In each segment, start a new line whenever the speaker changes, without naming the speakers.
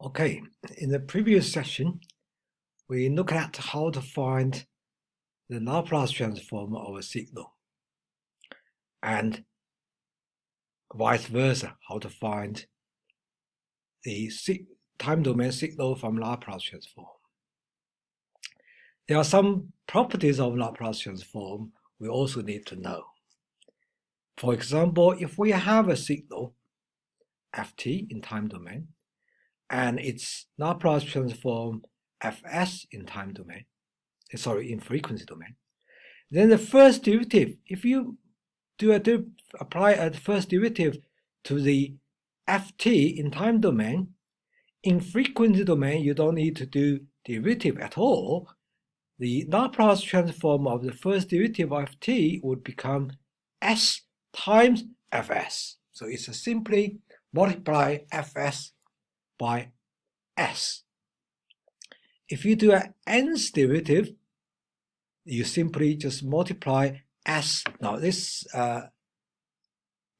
Okay, in the previous session, we looked at how to find the Laplace transform of a signal, and vice versa, how to find the time domain signal from Laplace transform. There are some properties of Laplace transform we also need to know. For example, if we have a signal ft in time domain, and its Laplace transform fs in time domain, in frequency domain, then the first derivative, if you apply a first derivative to the ft in time domain, in frequency domain you don't need to do derivative at all. The Laplace transform of the first derivative of t would become s times fs. So it's simply multiply fs by s. If you do an nth derivative, you simply just multiply s. Now this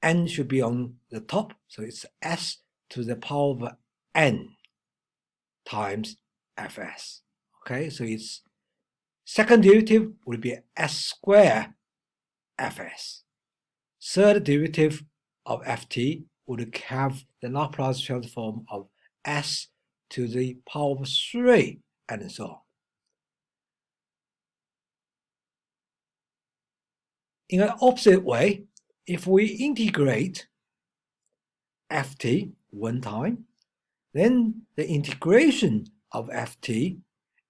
n should be on the top, so it's s to the power of n times fs. Okay, so its second derivative would be s squared fs. Third derivative of ft would have the Laplace transform of s to the power of 3, and so on. In an opposite way, if we integrate ft one time, then the integration of ft,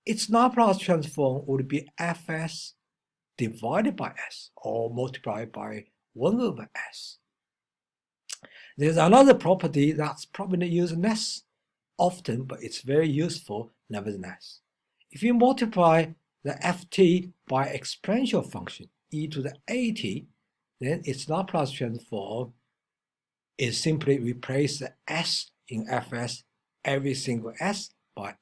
its Laplace transform would be fs divided by s, or multiplied by 1 over s. There's another property that's probably used less often, but it's very useful nevertheless. If you multiply the ft by exponential function e to the at, then its Laplace transform is simply replace the s in fs, every single s, by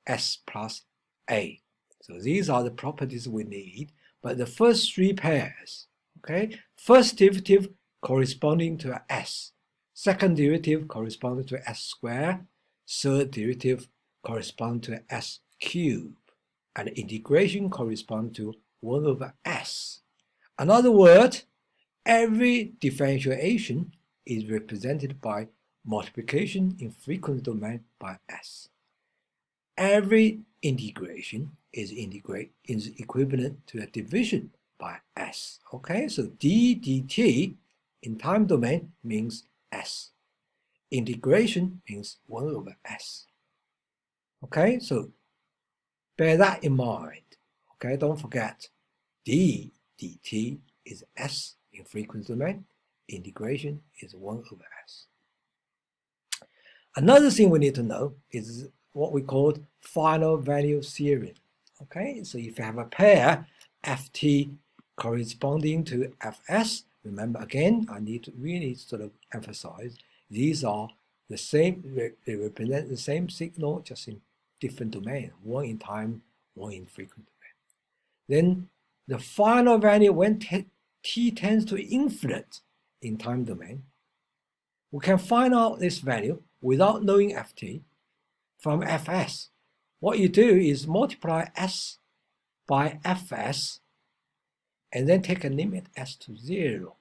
s plus a. So these are the properties we need, but the first three pairs, okay? First derivative corresponding to a s, second derivative corresponding to s squared, third derivative corresponding to s cubed, and integration corresponds to 1 over s. In other words, every differentiation is represented by multiplication in frequency domain by s. Every integration is equivalent to a division by s. Okay, so d dt in time domain means s. Integration means 1 over s. Okay, so bear that in mind. Okay, don't forget d dt is s in frequency domain. Integration is 1 over s. Another thing we need to know is what we call final value theorem. Okay, so if you have a pair ft corresponding to fs, remember again, I need to really sort of emphasize these are the same, they represent the same signal, just in different domain, one in time, one in frequency domain. Then the final value, when t tends to infinite in time domain, we can find out this value without knowing ft from fs. What you do is multiply s by fs and then take a limit s to 0.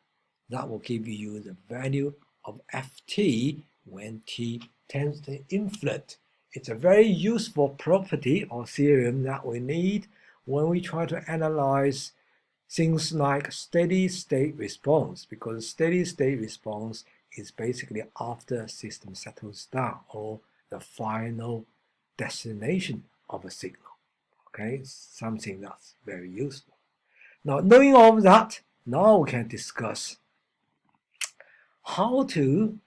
That will give you the value of ft when t tends to infinite. It's a very useful property or theorem that we need when we try to analyze things like steady state response, because steady state response is basically after a system settles down, or the final destination of a signal. Okay, something that's very useful. Now, knowing all of that, now we can discuss how to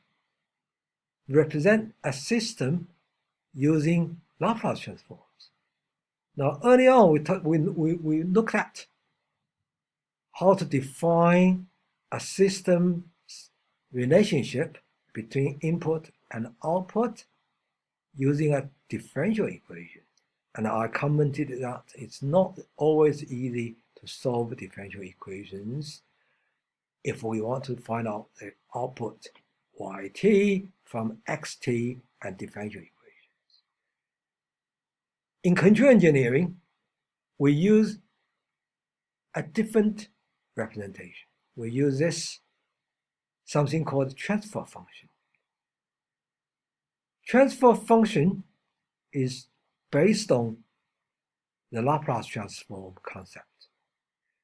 represent a system using Laplace transforms. Now, early on, we looked at how to define a system's relationship between input and output using a differential equation. And I commented that it's not always easy to solve differential equations if we want to find out the output yt from xt and differential equation. In control engineering, we use a different representation. We use this something called transfer function. Transfer function is based on the Laplace transform concept.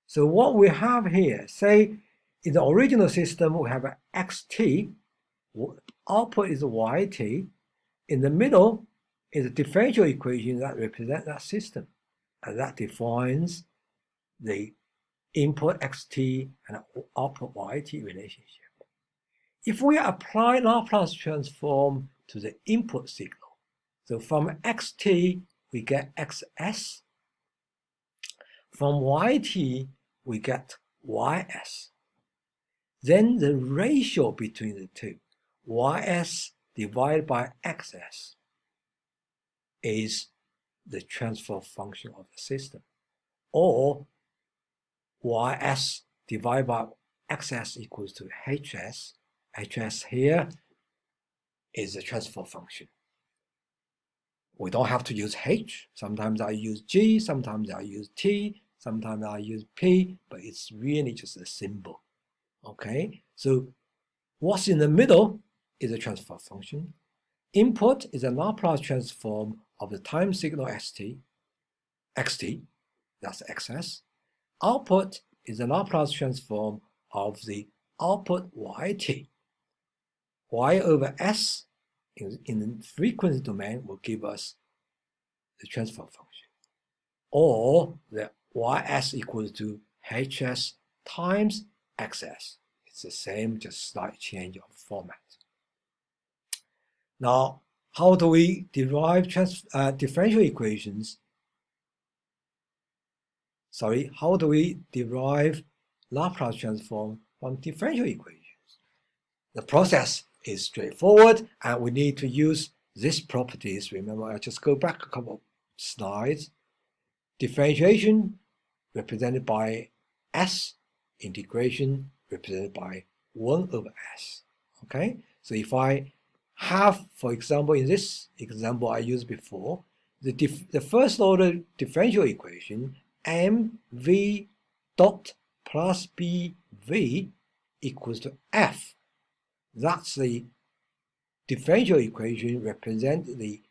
So what we have here, say in the original system, we have an xt, output is yt, in the middle is a differential equation that represents that system, and that defines the input xt and output yt relationship. If we apply Laplace transform to the input signal, so from xt we get xs, from yt we get ys. Then the ratio between the two, ys divided by xs, is the transfer function of the system, or ys divided by xs equals to hs. hs here is the transfer function. We don't have to use h. Sometimes I use g, sometimes I use t, sometimes I use p, but it's really just a symbol. Okay, so what's in the middle is a transfer function. Input is a Laplace transform of the time signal xt, that's xs. Output is a Laplace transform of the output yt. Y over s in the frequency domain will give us the transfer function, or the ys equals to hs times xs. It's the same, just slight change of format. Now, how do we derive differential equations? How do we derive Laplace transform from differential equations? The process is straightforward, and we need to use these properties. Remember, I just go back a couple of slides. Differentiation represented by s, integration represented by 1 over s. Okay, so if I have, for example, in this example I used before, the first order differential equation mv dot plus bv equals to f. That's the differential equation represent the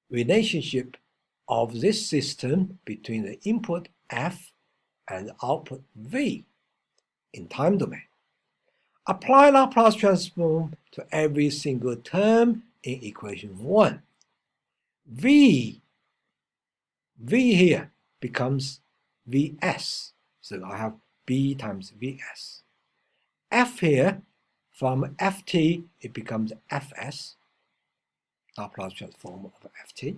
relationship of this system between the input f and the output v in time domain. Apply Laplace transform to every single term in equation 1. V here becomes Vs. So I have B times Vs. F here, from Ft, it becomes Fs, Laplace transform of Ft.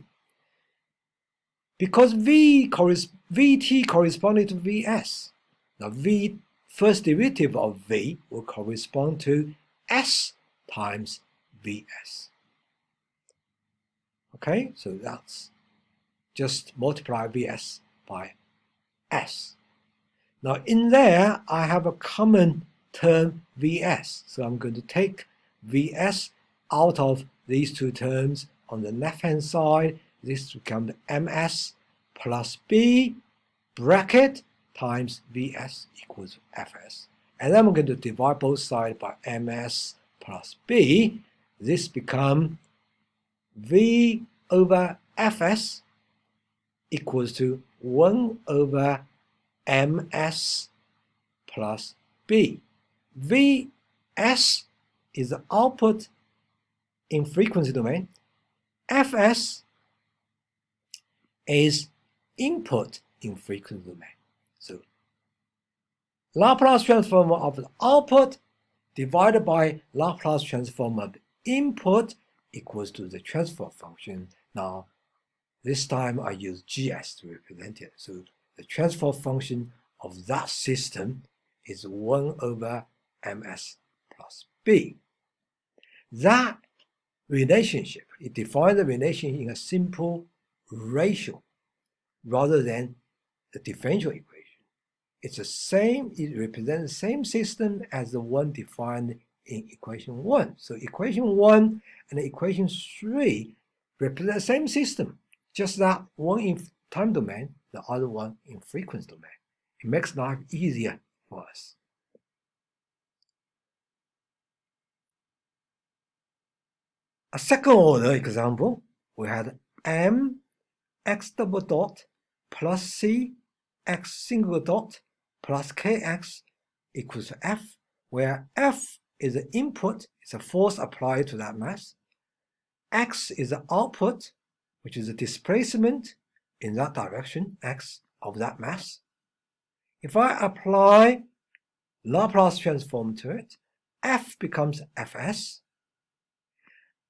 Because Vt corresponding to Vs, now V first derivative of V will correspond to S times Vs. Okay, so that's just multiply Vs by S. Now in there, I have a common term Vs. So I'm going to take Vs out of these two terms on the left-hand side. This becomes Ms plus B bracket times Vs equals Fs. And then I'm going to divide both sides by Ms plus B. This becomes V over Fs equals to 1 over Ms plus B. Vs is the output in frequency domain. Fs is input in frequency domain. So Laplace transform of the output divided by Laplace transform of the input equals to the transfer function. Now, this time I use GS to represent it. So the transfer function of that system is 1 over Ms plus B. That relationship, it defines the relationship in a simple ratio rather than the differential equation. It's the same, it represents the same system as the one defined in equation 1. So equation 1 and equation 3 represent the same system. Just that one in time domain, the other one in frequency domain. It makes life easier for us. A second order example, we had m x double dot plus c x single dot plus kx equals to f, where f is the input, it's a force applied to that mass. X is the output, which is the displacement in that direction, x, of that mass. If I apply Laplace transform to it, f becomes fs.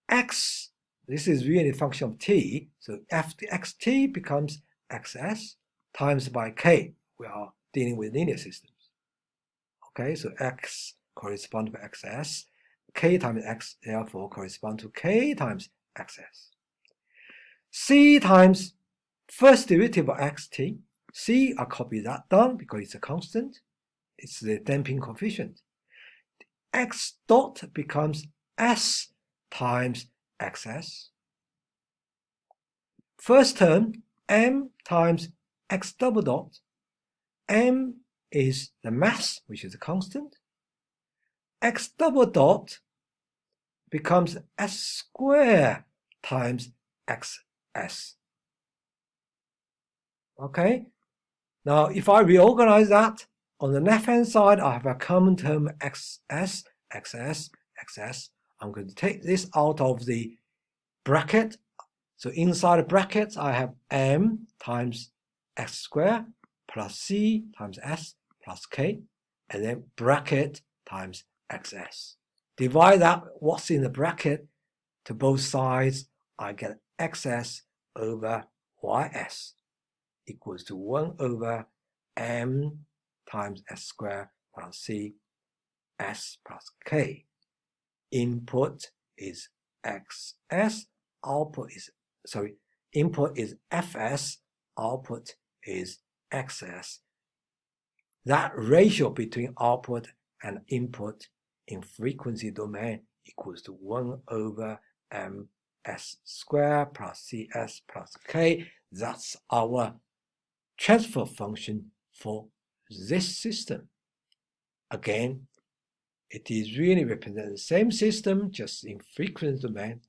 X, this is really a function of t, so xt becomes xs times by k. We are dealing with linear systems. Okay, so x corresponds to xs, k times x therefore corresponds to k times xs. C times first derivative of xt, c, I copy that down because it's a constant, it's the damping coefficient. X dot becomes s times xs. First term, m times x double dot. M is the mass, which is a constant. X double dot becomes s squared times xs. Okay? Now, if I reorganize that, on the left-hand side, I have a common term xs, xs, xs. I'm going to take this out of the bracket. So inside the brackets, I have m times x squared plus c times s plus k, and then bracket times xs. Divide that, what's in the bracket, to both sides, I get xs over ys equals to 1 over m times s squared plus c s plus k. Input is xs, output is, input is fs, output is xs. That ratio between output and input in frequency domain equals to 1 over m s squared plus cs plus k. That's our transfer function for this system. Again, it is really representing the same system, just in frequency domain,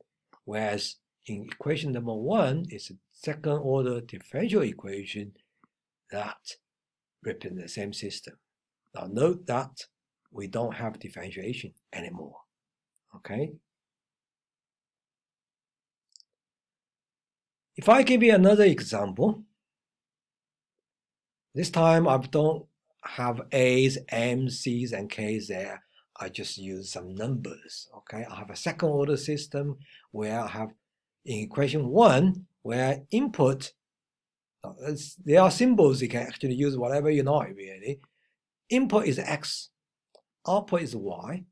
whereas in equation number 1 is a second order differential equation that represents the same system. Now note that we don't have differentiation anymore. Okay? If I give you another example, this time I don't have A's, M's, C's, and K's there. I just use some numbers. Okay, I have a second order system where I have in equation 1 where input, there are symbols you can actually use whatever you know really. Input is x, output is y.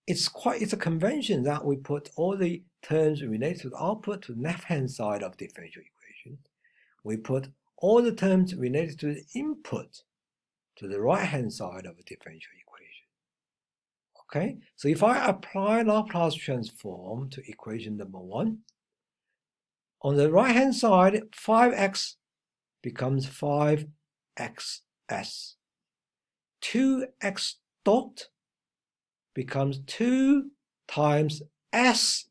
It's a convention that we put all the terms related to the output to the left-hand side of the differential equation. We put all the terms related to the input to the right-hand side of the differential equation. Okay, so if I apply Laplace transform to equation number 1, on the right-hand side, 5x becomes 5xs. 2x dot becomes 2 times s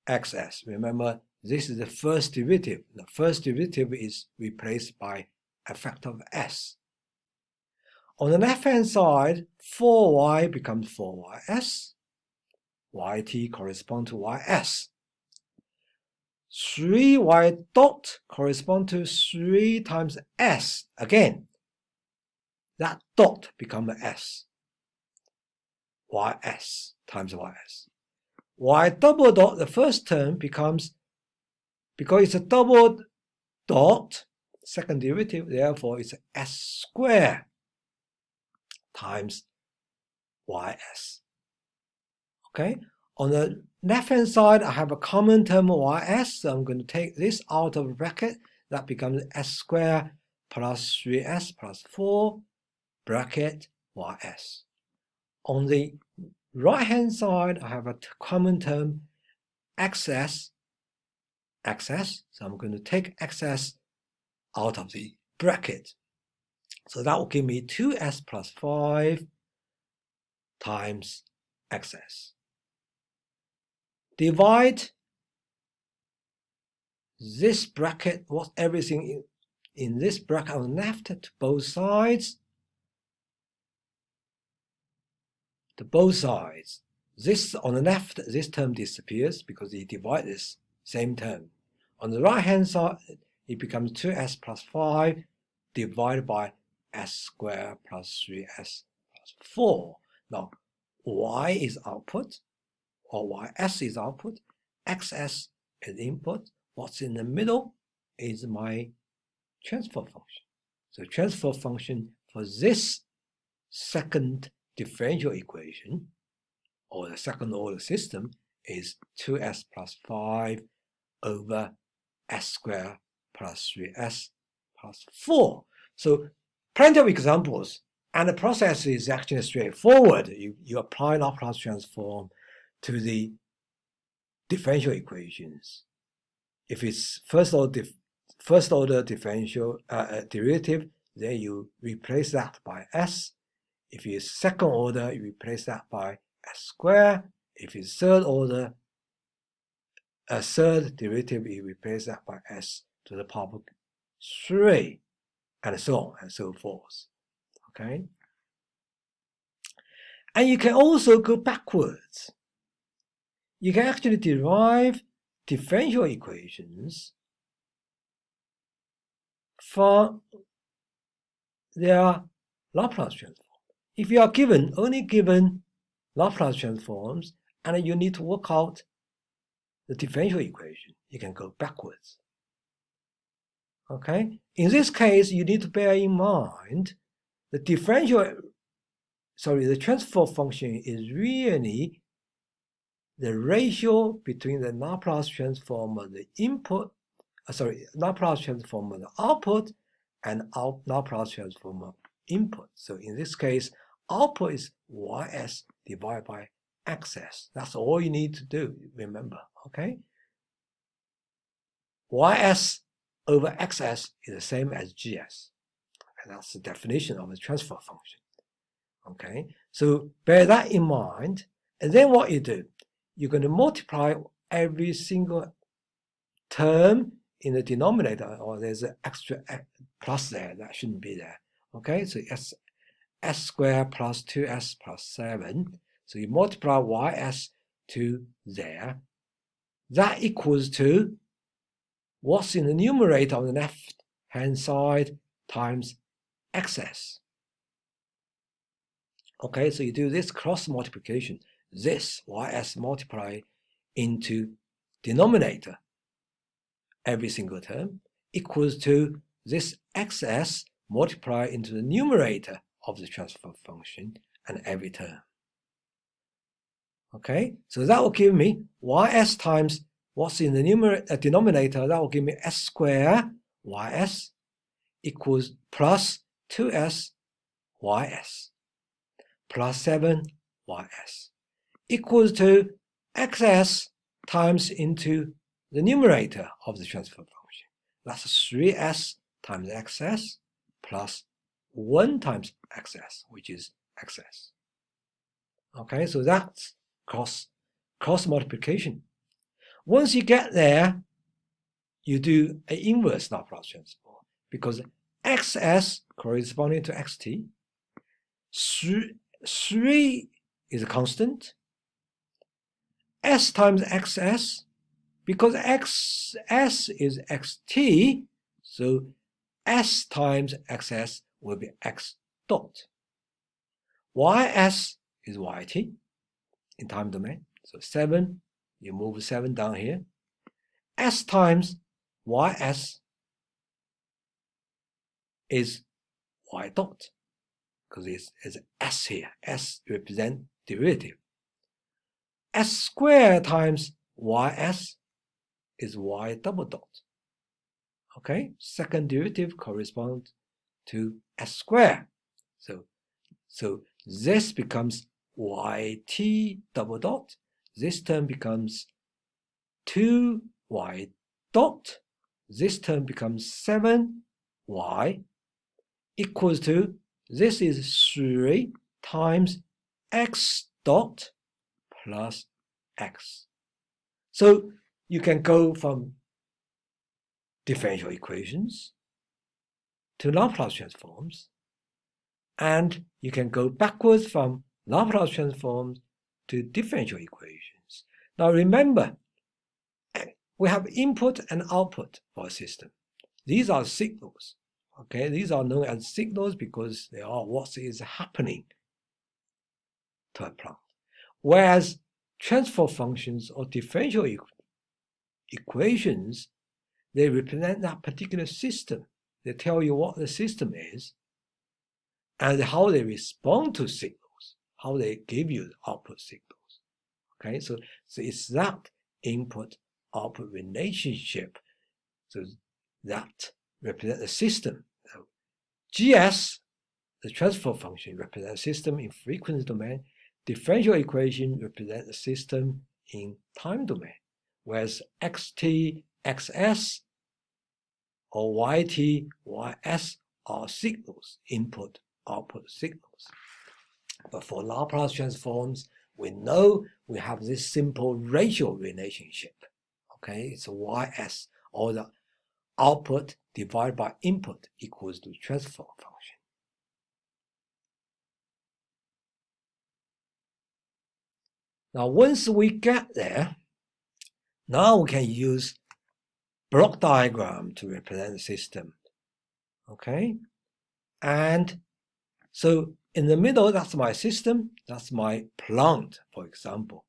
xs. Remember, this is the first derivative. The first derivative is replaced by a factor of s. On the left-hand side, 4y becomes 4ys. Yt corresponds to ys. 3y dot corresponds to 3 times s. Again, that dot becomes an s. Ys times ys. Y double dot, the first term becomes, because it's a double dot, second derivative, therefore it's s squared times ys. Okay, on the left-hand side, I have a common term of ys, so I'm going to take this out of the bracket. That becomes s squared plus 3s plus 4 bracket ys. On the right-hand side, I have a common term xs xs. So I'm going to take xs out of the bracket. So that will give me 2s plus 5 times xs. Divide this bracket, what's everything in this bracket on the left, to both sides. To both sides. This on the left, this term disappears because you divide this same term. On the right hand side, it becomes 2s plus 5 divided by s squared plus 3s plus 4. Now, y is output, or ys is output, xs is input. What's in the middle is my transfer function. So transfer function for this second differential equation, or the second order system, is 2s plus 5 over s squared plus 3s plus 4. So plenty of examples, and the process is actually straightforward. You apply Laplace transform to the differential equations. If it's first order differential derivative, then you replace that by s. If it's second order, you replace that by s squared. If it's third order, a third derivative, you replace that by s to the power 3, and so on and so forth. Okay? And you can also go backwards. You can actually derive differential equations from their Laplace transform. If you are only given Laplace transforms, and you need to work out the differential equation, you can go backwards. Okay? In this case, you need to bear in mind the transfer function is really the ratio between the Laplace transform of the Laplace transform of the output and Laplace transform of input. So in this case, output is ys divided by xs. That's all you need to do, remember, okay? Ys over xs is the same as gs. And that's the definition of the transfer function. Okay, so bear that in mind, and then what you do, you're going to multiply every single term in the denominator, or there's an extra plus there that shouldn't be there. Okay, so s squared plus 2s plus 7. So you multiply ys to there. That equals to what's in the numerator on the left hand side times xs. Okay, so you do this cross multiplication. This ys multiply into denominator every single term equals to this xs multiply into the numerator of the transfer function and every term. Okay, so that will give me ys times what's in the denominator. That will give me s squared ys equals plus 2s ys plus 7 ys equals to xs times into the numerator of the transfer function. That's 3s times xs plus 1 times xs, which is xs. Okay, so that's cross multiplication. Once you get there, you do an inverse Laplace transform, because xs corresponding to xt, 3 is a constant, s times xs, because xs is xt, so s times xs will be x dot. Ys is yt in time domain, so 7, you move 7 down here. S times ys is y dot, because it's s here. S represents derivative. S squared times ys is y double dot. Okay, second derivative corresponds to s squared. So this becomes yt double dot. This term becomes 2y dot, this term becomes 7y equals to, this is 3 times x dot plus x. So you can go from differential equations to Laplace transforms, and you can go backwards from Laplace transforms to differential equations. Now remember, we have input and output for a system. These are signals. Okay, these are known as signals because they are what is happening to a plant. Whereas transfer functions or differential equations, they represent that particular system. They tell you what the system is and how they respond to signals, how they give you output signals. Okay, so it's that input-output relationship, so that represents the system. So GS, the transfer function, represents a system in frequency domain. Differential equation represents a system in time domain, whereas xt, xs, or yt, ys are signals, input-output signals. But for Laplace transforms, we know we have this simple ratio relationship. Okay, it's ys, or the output divided by input equals to transfer function. Now, once we get there, now we can use block diagram to represent the system. Okay, and so in the middle, that's my system, that's my plant, for example.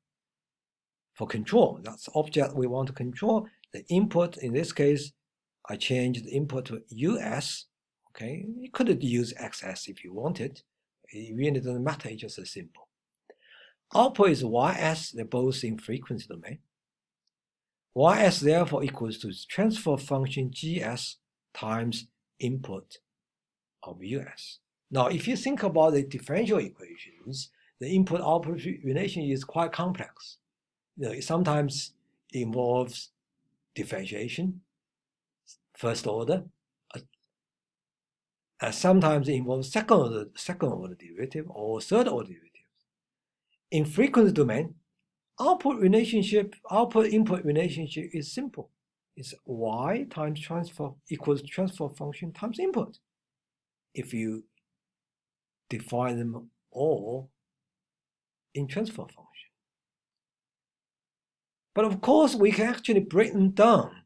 For control, that's the object we want to control. The input, in this case, I changed the input to US. Okay, you could use XS if you wanted. It really doesn't matter, it's just a simple. Output is YS, they're both in frequency domain. YS therefore equals to transfer function GS times input of US. Now, if you think about the differential equations, the input-output relation is quite complex. It sometimes involves differentiation, first order, and sometimes it involves second order derivative or third order derivative. In frequency domain, output-input relationship is simple. It's y times transfer equals transfer function times input. If you define them all in transfer function. But of course, we can actually break them down.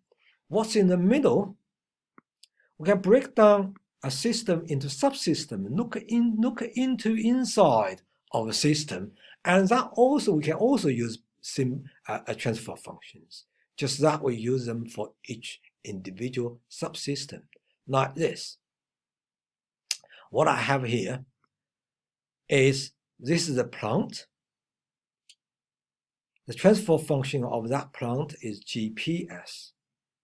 What's in the middle? We can break down a system into subsystem, look into inside of a system, and that also we can also use transfer functions. Just that we use them for each individual subsystem, like this. What I have here is this is a plant. The transfer function of that plant is GPS.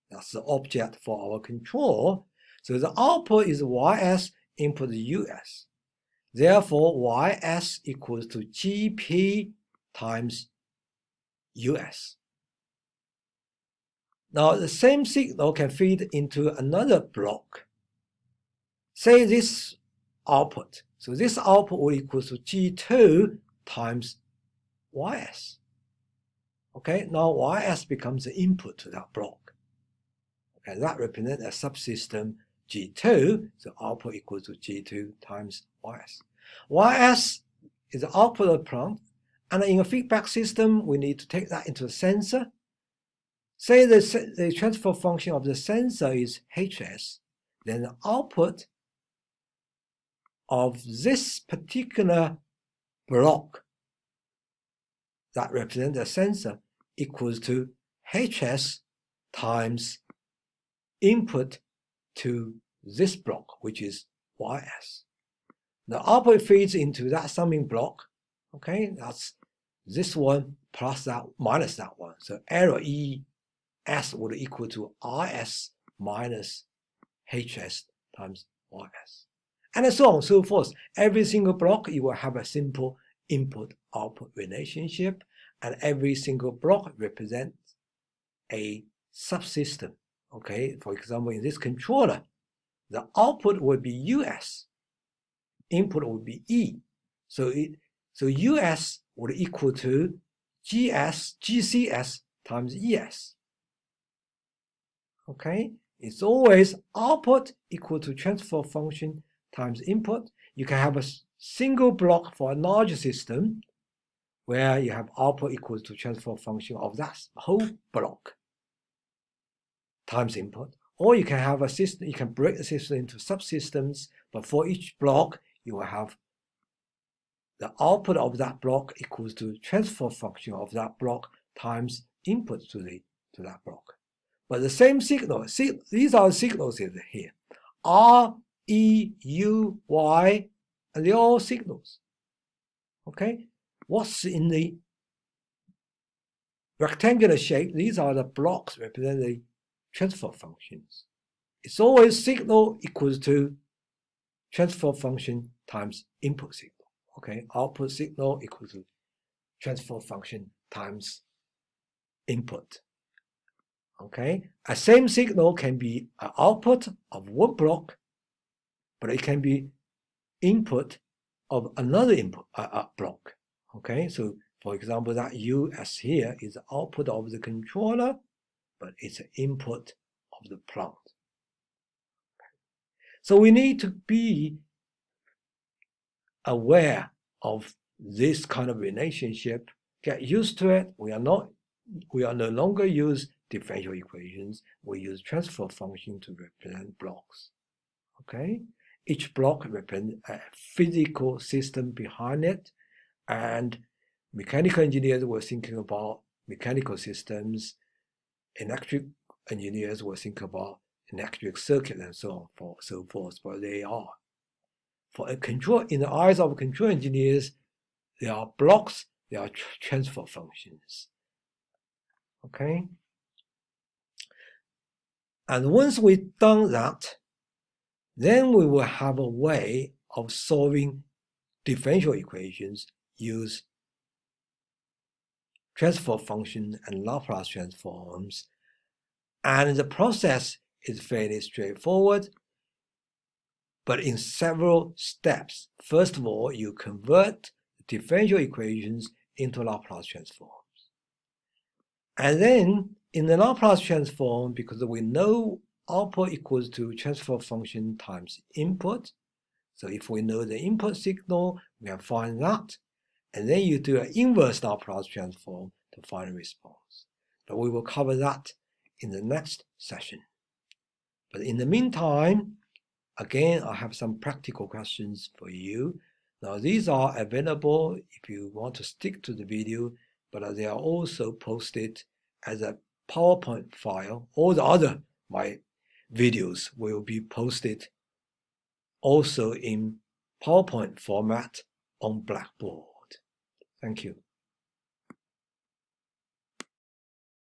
That's the object for our control. So the output is YS, input is US. Therefore, YS equals to GP times US. Now, the same signal can feed into another block. Say this output. So this output will equal to G2 times YS. Okay, now YS becomes the input to that block. Okay, that represents a subsystem G2, so output equals to G2 times YS. YS is the output of the plant, and in a feedback system, we need to take that into a sensor. Say the transfer function of the sensor is HS, then the output of this particular block that represents the sensor equals to HS times input to this block, which is YS. The output feeds into that summing block. Okay, that's this one plus that minus that one. So error ES would equal to RS minus HS times YS. And so on and so forth. Every single block, you will have a simple input-output relationship, and every single block represents a subsystem Okay, for example, in this controller, the output would be US, input would be E. So US would equal to GCS times ES. Okay, it's always output equal to transfer function times input. You can have a single block for a larger system where you have output equals to transfer function of that whole block times input. Or you can have a system, you can break the system into subsystems, but for each block, you will have the output of that block equals to transfer function of that block times input to that block. But the same signal, see, these are signals here. R, E, U, Y, and they're all signals. Okay? What's in the rectangular shape? These are the blocks representing the transfer functions. It's always signal equals to transfer function times input signal. Okay, output signal equals to transfer function times input. Okay, a same signal can be an output of one block, but it can be input of another input block. Okay, so for example, that US here is the output of the controller, but it's an input of the plant. So we need to be aware of this kind of relationship, get used to it. We are no longer use differential equations. We use transfer function to represent blocks. Okay, each block represents a physical system behind it, and mechanical engineers were thinking about mechanical systems. Electric engineers will think about electric circuit and so on, so forth, but they are. For a control, in the eyes of control engineers, there are blocks, there are transfer functions. Okay? And once we've done that, then we will have a way of solving differential equations, use transfer function and Laplace transforms. And the process is fairly straightforward, but in several steps. First of all, you convert differential equations into Laplace transforms. And then in the Laplace transform, because we know output equals to transfer function times input, so if we know the input signal, we can find that. And then you do an inverse Laplace transform to find a response. But we will cover that in the next session. But in the meantime, again, I have some practical questions for you. Now, these are available if you want to stick to the video, but they are also posted as a PowerPoint file. All the other my videos will be posted also in PowerPoint format on Blackboard. Thank you.